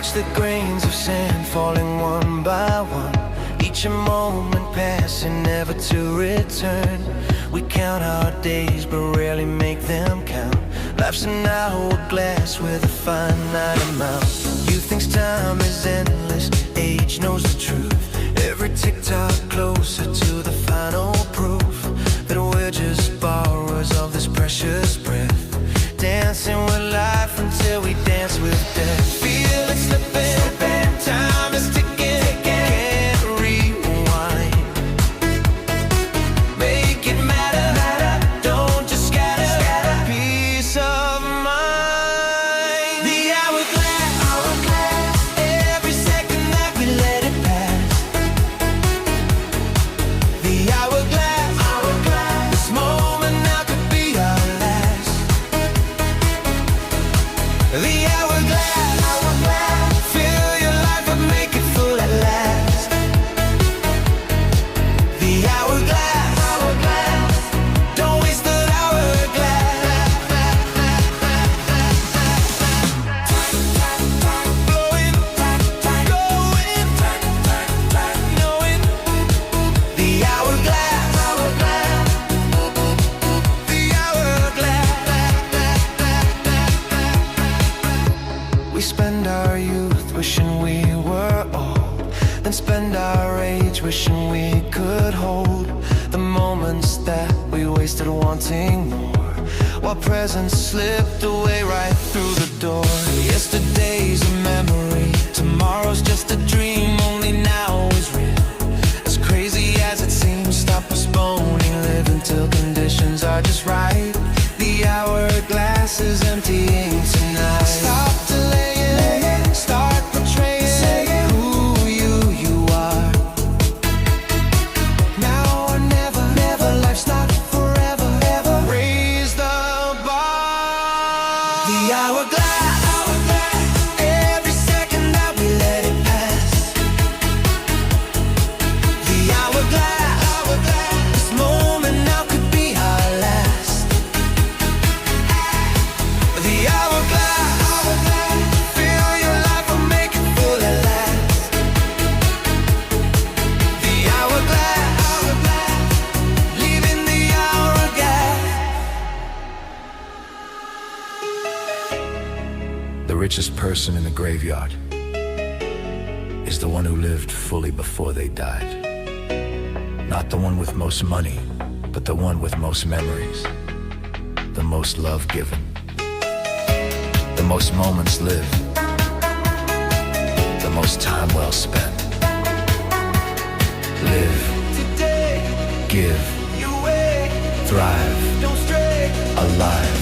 watch the grains of sand falling one by one, each a moment passing, never to return. We count our days but rarely make them count. Life's an hourglass with a finite amount. You think time is endless, age knows the truth. Every tick-tock closer to the final proof that we're just borrowers of this precious breath, dancing with life until we dance with death. Feel it slipping, time is ticking, can't rewind. Make it matter, don't just scatter. Peace of mind. The hourglass, every second that we let it pass. The hourglass, this moment now could be our last. The hourglass, fill your life up, make it full at last. The hourglass, don't waste that hourglass. Blowing, going, knowing. The hourglass, the hourglass. We spend our youth wishing we were old, then spend our age wishing we could hold the moments that we wasted wanting more, while presents slipped away right through the door. Yesterday's a memory, tomorrow's just a dream, only now is real. As crazy as it seems, stop postponing, live until conditions are just right. The hourglass is emptying tonight. Stop delaying, start portraying who you are. Now or never, life's not forever, ever. Raise the bar. The hourglass, every second that we let it pass. The hourglass, this moment now could be our last. The hourglass, fill your life and make it full at last. The hourglass, leaving the hourglass. The richest person in the graveyard is the one who lived fully before they died. Not the one with most money, but the one with most memories, the most love given, the most moments lived, the most time well spent. Live, Today, give, you wait, thrive, don't stray. alive.